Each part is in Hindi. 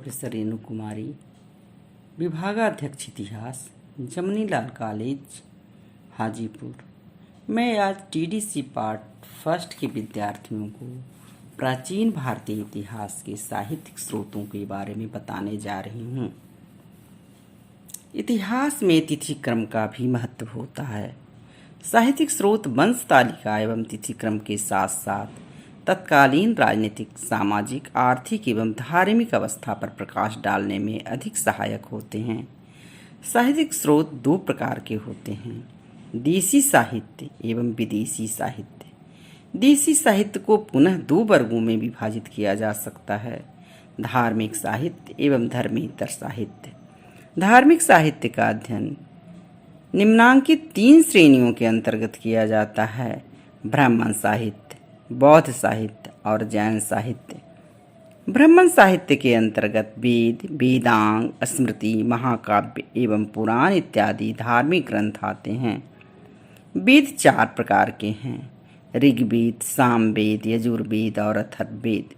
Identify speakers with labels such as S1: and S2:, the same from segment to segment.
S1: प्रोफेसर रेणु कुमारी, विभागाध्यक्ष इतिहास, जमनी लाल कॉलेज, हाजीपुर। मैं आज टीडीसी पार्ट फर्स्ट के विद्यार्थियों को प्राचीन भारतीय इतिहास के साहित्यिक स्रोतों के बारे में बताने जा रही हूँ। इतिहास में तिथि क्रम का भी महत्व होता है। साहित्यिक स्रोत वंश तालिका एवं तिथि क्रम के साथ साथ तत्कालीन राजनीतिक, सामाजिक, आर्थिक एवं धार्मिक अवस्था पर प्रकाश डालने में अधिक सहायक होते हैं। साहित्यिक स्रोत दो प्रकार के होते हैं, देशी साहित्य एवं विदेशी साहित्य। देशी साहित्य को पुनः दो वर्गों में विभाजित किया जा सकता है, धार्मिक साहित्य एवं धर्मेतर साहित्य। धार्मिक साहित्य का अध्ययन निम्नांकित 3 श्रेणियों के अंतर्गत किया जाता है: ब्राह्मण साहित्य, बौद्ध साहित्य और जैन साहित्य। ब्राह्मण साहित्य के अंतर्गत वेद, वेदांग, स्मृति, महाकाव्य एवं पुराण इत्यादि धार्मिक ग्रंथ आते हैं। वेद 4 प्रकार के हैं: ऋग्वेद, सामवेद, यजुर्वेद और अथर्ववेद।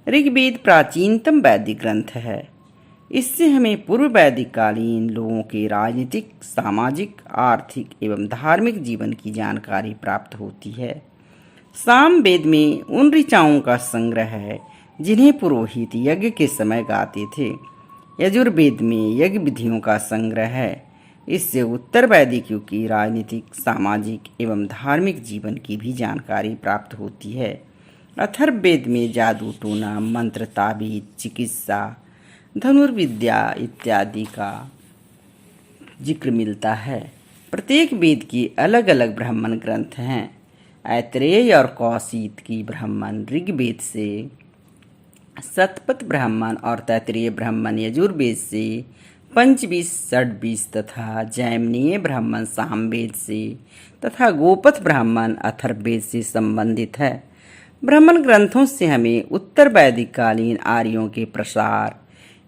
S1: ऋग्वेद प्राचीनतम वैदिक ग्रंथ है। इससे हमें पूर्व वैदिक कालीन लोगों के राजनीतिक, सामाजिक, आर्थिक एवं धार्मिक जीवन की जानकारी प्राप्त होती है। सामवेद में उन ऋचाओं का संग्रह है जिन्हें पुरोहित यज्ञ के समय गाते थे। यजुर्वेद में यज्ञ विधियों का संग्रह है। इससे उत्तर वैदिक युग की राजनीतिक, सामाजिक एवं धार्मिक जीवन की भी जानकारी प्राप्त होती है। अथर्ववेद में जादू टोना, मंत्र, ताबीज, चिकित्सा, धनुर्विद्या इत्यादि का जिक्र मिलता है। प्रत्येक वेद की अलग अलग ब्राह्मण ग्रंथ हैं। ऐतरेय और कौशिक की ब्राह्मण ऋग्वेद से, शतपथ ब्राह्मण और तैत्तिरीय ब्राह्मण यजुर्वेद से, पंचविंश, षड्विंश तथा जैमिनीय ब्राह्मण सामवेद से तथा गोपथ ब्राह्मण अथर्ववेद से संबंधित है। ब्राह्मण ग्रंथों से हमें उत्तर वैदिक कालीन आर्यों के प्रसार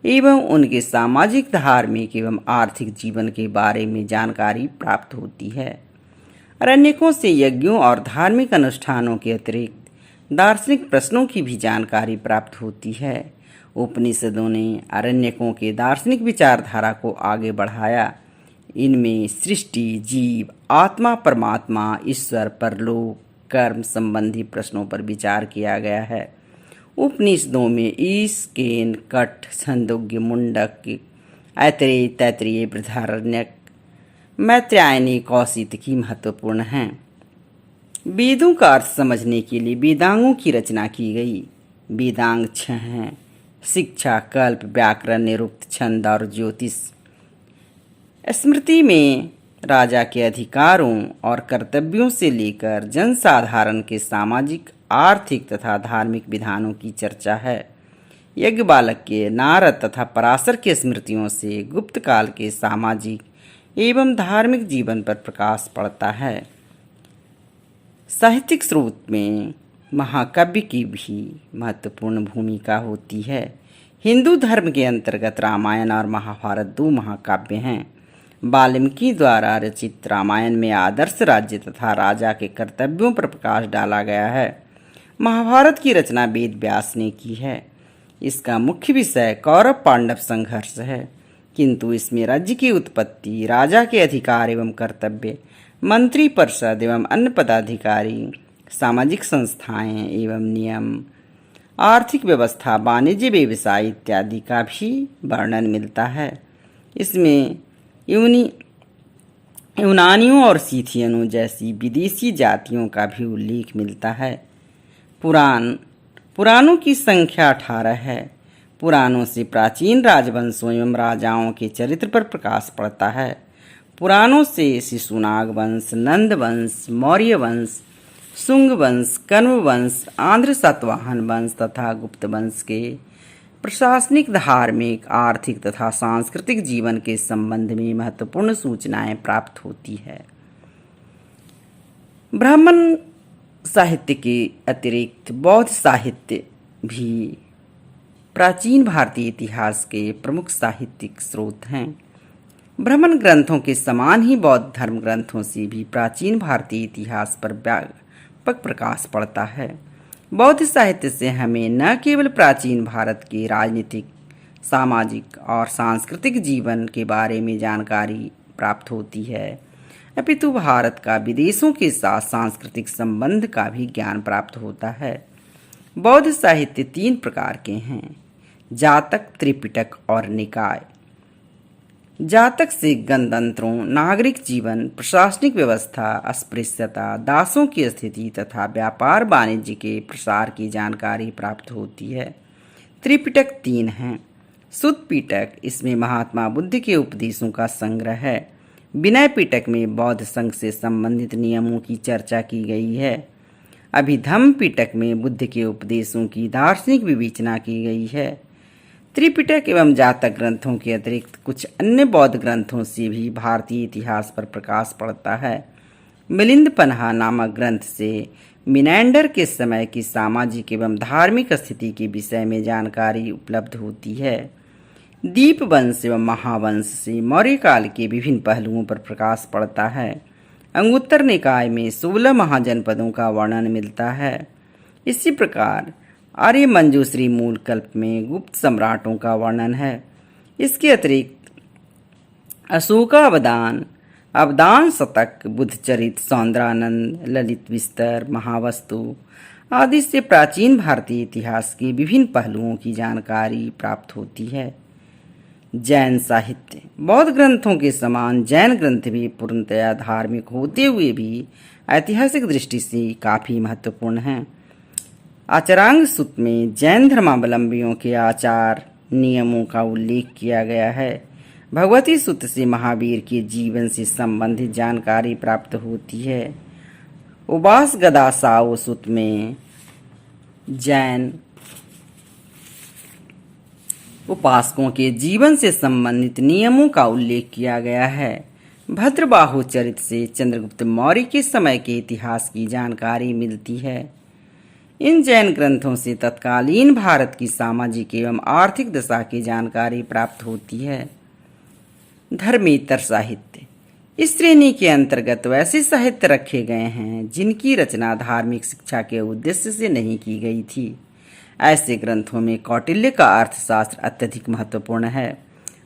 S1: एवं उनके सामाजिक, धार्मिक एवं आर्थिक जीवन के बारे में जानकारी प्राप्त होती है। अरण्यकों से यज्ञों और धार्मिक अनुष्ठानों के अतिरिक्त दार्शनिक प्रश्नों की भी जानकारी प्राप्त होती है। उपनिषदों ने अरण्यकों के दार्शनिक विचारधारा को आगे बढ़ाया। इनमें सृष्टि, जीव, आत्मा, परमात्मा, ईश्वर, परलोक, कर्म संबंधी प्रश्नों पर विचार किया गया है। उपनिषदों में ईश, केन, कठ, छंदोग्य, मुंडक, ऐतरेय, तैत्तिरीय, बृहदारण्यक, मैत्रेयायनी, कौशिकी महत्वपूर्ण हैं। वेदों का अर्थ समझने के लिए वेदांगों की रचना की गई। वेदांग 6 हैं: शिक्षा, कल्प, व्याकरण, निरुक्त, छंद और ज्योतिष। स्मृति में राजा के अधिकारों और कर्तव्यों से लेकर जनसाधारण के सामाजिक, आर्थिक तथा धार्मिक विधानों की चर्चा है। यज्ञबालक के, नारद तथा पराशर के स्मृतियों से गुप्त काल के सामाजिक एवं धार्मिक जीवन पर प्रकाश पड़ता है। साहित्यिक स्रोत में महाकाव्य की भी महत्वपूर्ण भूमिका होती है। हिंदू धर्म के अंतर्गत रामायण और महाभारत 2 महाकाव्य हैं। वाल्मीकि द्वारा रचित रामायण में आदर्श राज्य तथा राजा के कर्तव्यों पर प्रकाश डाला गया है। महाभारत की रचना वेद व्यास ने की है। इसका मुख्य विषय कौरव पांडव संघर्ष है, किंतु इसमें राज्य की उत्पत्ति, राजा के अधिकार एवं कर्तव्य, मंत्री परिषद एवं अन्य पदाधिकारी, सामाजिक संस्थाएं एवं नियम, आर्थिक व्यवस्था, वाणिज्य, व्यवसाय इत्यादि का भी वर्णन मिलता है। इसमें यूनानियों और सीथियनों जैसी विदेशी जातियों का भी उल्लेख मिलता है। पुराणों की संख्या 18 है। पुराणों से प्राचीन राजवंशों एवं राजाओं के चरित्र पर प्रकाश पड़ता है। पुराणों से शिशुनाग वंश, नंद वंश, मौर्य वंश, शुंग वंश, कण्व वंश, आंध्र सातवाहन वंश तथा गुप्त वंश के प्रशासनिक, धार्मिक, आर्थिक तथा सांस्कृतिक जीवन के संबंध में महत्वपूर्ण सूचनाएं प्राप्त होती है। ब्राह्मण साहित्य के अतिरिक्त बौद्ध साहित्य भी प्राचीन भारतीय इतिहास के प्रमुख साहित्यिक स्रोत हैं। ब्राह्मण ग्रंथों के समान ही बौद्ध धर्म ग्रंथों से भी प्राचीन भारतीय इतिहास पर व्यापक प्रकाश पड़ता है। बौद्ध साहित्य से हमें न केवल प्राचीन भारत के राजनीतिक, सामाजिक और सांस्कृतिक जीवन के बारे में जानकारी प्राप्त होती है, अपितु भारत का विदेशों के साथ सांस्कृतिक संबंध का भी ज्ञान प्राप्त होता है। बौद्ध साहित्य 3 प्रकार के हैं: जातक, त्रिपिटक और निकाय। जातक से गणतंत्रों, नागरिक जीवन, प्रशासनिक व्यवस्था, अस्पृश्यता, दासों की स्थिति तथा व्यापार वाणिज्य के प्रसार की जानकारी प्राप्त होती है। त्रिपिटक 3 हैं: सुत्त पिटक, इसमें महात्मा बुद्ध के उपदेशों का संग्रह है। विनय पिटक में बौद्ध संघ से संबंधित नियमों की चर्चा की गई है। अभिधम्म पिटक में बुद्ध के उपदेशों की दार्शनिक विवेचना की गई है। त्रिपिटक एवं जातक ग्रंथों के अतिरिक्त कुछ अन्य बौद्ध ग्रंथों से भी भारतीय इतिहास पर प्रकाश पड़ता है। मिलिंद पन्हा नामक ग्रंथ से मिनेंडर के समय की सामाजिक एवं धार्मिक स्थिति के विषय में जानकारी उपलब्ध होती है। दीपवंश एवं महावंश से मौर्य काल के विभिन्न पहलुओं पर प्रकाश पड़ता है। अंगुत्तर निकाय में 16 महाजनपदों का वर्णन मिलता है। इसी प्रकार आर्य मंजूश्री मूल कल्प में गुप्त सम्राटों का वर्णन है। इसके अतिरिक्त अशोकावदान, अवदान शतक, बुद्धचरित, सौंदरानंद, ललित विस्तर, महावस्तु आदि से प्राचीन भारतीय इतिहास के विभिन्न पहलुओं की जानकारी प्राप्त होती है। जैन साहित्य। बौद्ध ग्रंथों के समान जैन ग्रंथ भी पूर्णतया धार्मिक होते हुए भी ऐतिहासिक दृष्टि से काफ़ी महत्वपूर्ण हैं। आचारांग सूत्र में जैन धर्मावलंबियों के आचार नियमों का उल्लेख किया गया है। भगवती सूत्र से महावीर के जीवन से संबंधित जानकारी प्राप्त होती है। उबास गदा साओ सूत्र में जैन उपासकों के जीवन से संबंधित नियमों का उल्लेख किया गया है। भद्रबाहु चरित से चंद्रगुप्त मौर्य के समय के इतिहास की जानकारी मिलती है। इन जैन ग्रंथों से तत्कालीन भारत की सामाजिक एवं आर्थिक दशा की जानकारी प्राप्त होती है। धर्मेतर साहित्य। इस श्रेणी के अंतर्गत वैसे साहित्य रखे गए हैं जिनकी रचना धार्मिक शिक्षा के उद्देश्य से नहीं की गई थी। ऐसे ग्रंथों में कौटिल्य का अर्थशास्त्र अत्यधिक महत्वपूर्ण है।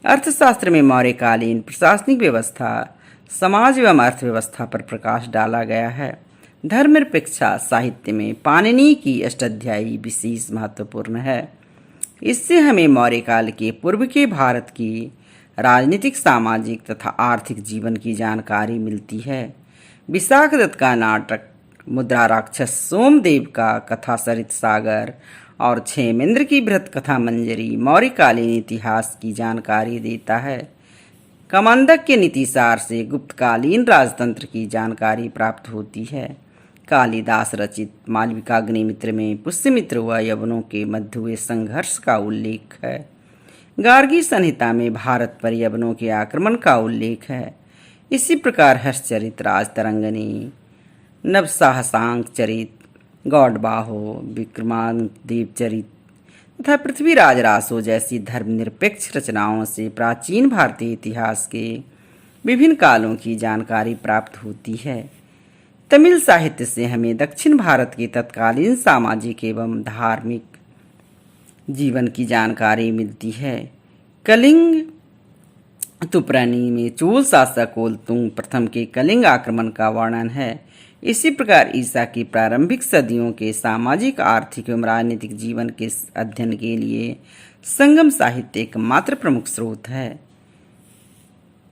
S1: अर्थशास्त्र में मौर्यकालीन प्रशासनिक व्यवस्था, समाज एवं अर्थव्यवस्था पर प्रकाश डाला गया है। धर्मनिरपेक्षा साहित्य में पाणिनि की अष्टाध्यायी विशेष महत्वपूर्ण है। इससे हमें मौर्यकाल के पूर्व के भारत की राजनीतिक, सामाजिक तथा आर्थिक जीवन की जानकारी मिलती है। विशाख दत्त का नाटक मुद्रा राक्षस, सोमदेव का कथा सरित सागर और क्षेमेंद्र की बृहत कथा मंजरी मौर्यकालीन इतिहास की जानकारी देता है। कमंदक के नीतिसार से गुप्तकालीन राजतंत्र की जानकारी प्राप्त होती है। कालिदास रचित मालविकाग्निमित्र में पुष्यमित्र व यवनों के मध्य हुए संघर्ष का उल्लेख है। गार्गी संहिता में भारत पर यवनों के आक्रमण का उल्लेख है। इसी प्रकार हर्षचरित, राजतरंगिणी, नवसाहसांक चरित, गौडबाहो, विक्रमादेव चरित तथा पृथ्वीराज रासो जैसी धर्मनिरपेक्ष रचनाओं से प्राचीन भारतीय इतिहास के विभिन्न कालों की जानकारी प्राप्त होती है। तमिल साहित्य से हमें दक्षिण भारत के तत्कालीन सामाजिक एवं धार्मिक जीवन की जानकारी मिलती है। कलिंग तुपरनी में चोल शासक ओलतुंग प्रथम के कलिंग आक्रमण का वर्णन है। इसी प्रकार ईसा की प्रारंभिक सदियों के सामाजिक, आर्थिक एवं राजनीतिक जीवन के अध्ययन के लिए संगम साहित्य एकमात्र प्रमुख स्रोत है।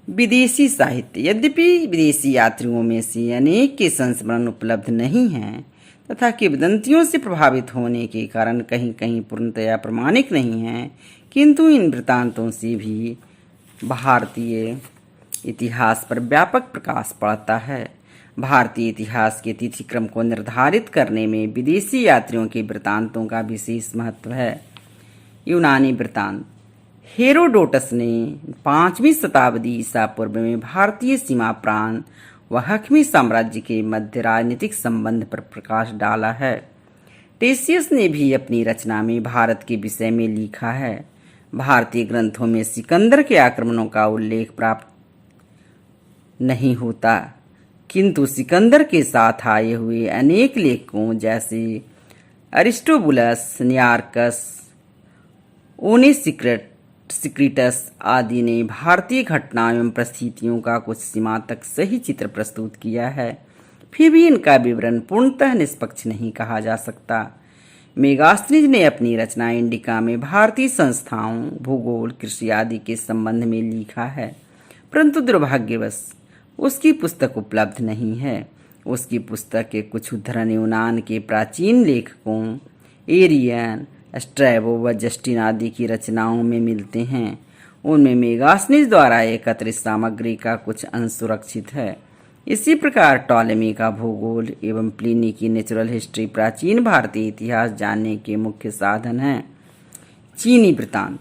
S1: विदेशी साहित्य। यद्यपि विदेशी यात्रियों में से अनेक के संस्मरण उपलब्ध नहीं हैं तथा किंवदंतियों से प्रभावित होने के कारण कहीं कहीं पूर्णतया प्रमाणिक नहीं हैं, किंतु इन वृत्तांतों से भी भारतीय इतिहास पर व्यापक प्रकाश पड़ता है। भारतीय इतिहास के तिथिक्रम को निर्धारित करने में विदेशी यात्रियों के वृत्तांतों का विशेष महत्व है। यूनानी वृत्तांत। हेरोडोटस ने 5वीं शताब्दी ईसा पूर्व में भारतीय सीमा प्रांत व हखमी साम्राज्य के मध्य राजनीतिक संबंध पर प्रकाश डाला है। टेसियस ने भी अपनी रचना में भारत के विषय में लिखा है। भारतीय ग्रंथों में सिकंदर के आक्रमणों का उल्लेख प्राप्त नहीं होता, किंतु सिकंदर के साथ आए हुए अनेक लेखकों जैसे अरिस्टोबुलस, नियार्कस, ओनेसिक्रेट टसिक्रिटस आदि ने भारतीय घटनाओं एवं परिस्थितियों का कुछ सीमा तक सही चित्र प्रस्तुत किया है, फिर भी इनका विवरण पूर्णतः निष्पक्ष नहीं कहा जा सकता। मेगास्थनीज ने अपनी रचना इंडिका में भारतीय संस्थाओं, भूगोल, कृषि आदि के संबंध में लिखा है, परंतु दुर्भाग्यवश उसकी पुस्तक उपलब्ध नहीं है। उसकी पुस्तक के कुछ उद्धरण यूनान के प्राचीन लेखकों एरियन, स्ट्रैबो व जस्टिन आदि की रचनाओं में मिलते हैं। उनमें मेगास्थनीज द्वारा एकत्रित सामग्री का कुछ अंश सुरक्षित है। इसी प्रकार टॉलेमी का भूगोल एवं प्लिनी की नेचुरल हिस्ट्री प्राचीन भारतीय इतिहास जानने के मुख्य साधन हैं। चीनी वृत्तांत।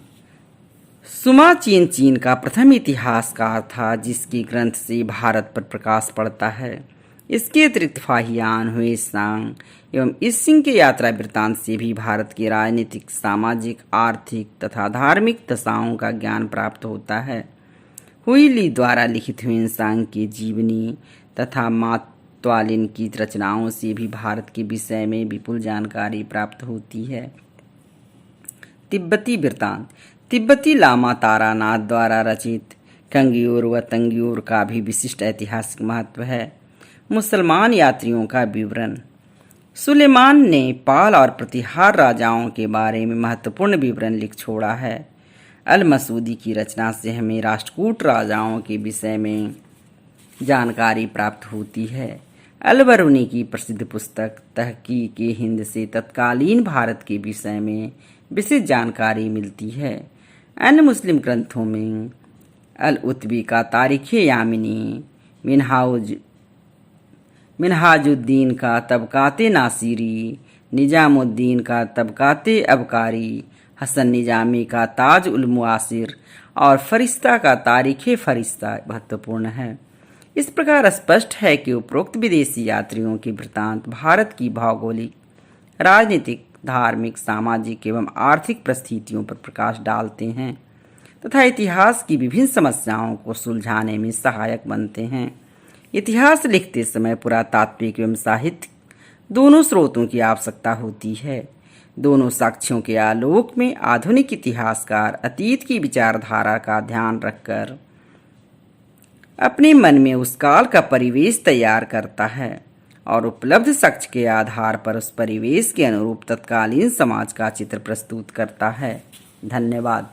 S1: सुमा चीन का प्रथम इतिहासकार था जिसकी ग्रंथ से भारत पर प्रकाश पड़ता है। इसके अतिरिक्त फाहियान, हुएसांग एवं इसिंग के यात्रा वृत्तांत से भी भारत की राजनीतिक, सामाजिक, आर्थिक तथा धार्मिक दशाओं का ज्ञान प्राप्त होता है। हुई ली द्वारा लिखित हुएसांग की जीवनी तथा मातवालिन की रचनाओं से भी भारत के विषय में विपुल जानकारी प्राप्त होती है। तिब्बती वृत्तांत। तिब्बती लामा तारानाथ द्वारा रचित कंगियोर व तंगियोर का भी विशिष्ट ऐतिहासिक महत्व है। मुसलमान यात्रियों का विवरण। सुलेमान ने पाल और प्रतिहार राजाओं के बारे में महत्वपूर्ण विवरण लिख छोड़ा है। अल मसूदी की रचना से हमें राष्ट्रकूट राजाओं के विषय में जानकारी प्राप्त होती है। अल बरूनी की प्रसिद्ध पुस्तक तहकीक-ए-हिंद से तत्कालीन भारत के विषय में विशेष जानकारी मिलती है। अन्य मुस्लिम ग्रंथों में अल उतबी का तारीख़-ए-यामिनी, मिन्हाजुद्दीन का तबकाते नासिरी, निजामुद्दीन का तबकाते अबकारी, हसन निजामी का ताज उल मुआसिर और फरिश्ता का तारीख़ फरिश्ता महत्वपूर्ण है। इस प्रकार स्पष्ट है कि उपरोक्त विदेशी यात्रियों के वृत्तांत भारत की भौगोलिक, राजनीतिक, धार्मिक, सामाजिक एवं आर्थिक परिस्थितियों पर प्रकाश डालते हैं तथा इतिहास की विभिन्न समस्याओं को सुलझाने में सहायक बनते हैं। इतिहास लिखते समय पुरातात्विक एवं साहित्यिक दोनों स्रोतों की आवश्यकता होती है। दोनों साक्ष्यों के आलोक में आधुनिक इतिहासकार अतीत की विचारधारा का ध्यान रखकर अपने मन में उस काल का परिवेश तैयार करता है और उपलब्ध साक्ष्य के आधार पर उस परिवेश के अनुरूप तत्कालीन समाज का चित्र प्रस्तुत करता है। धन्यवाद।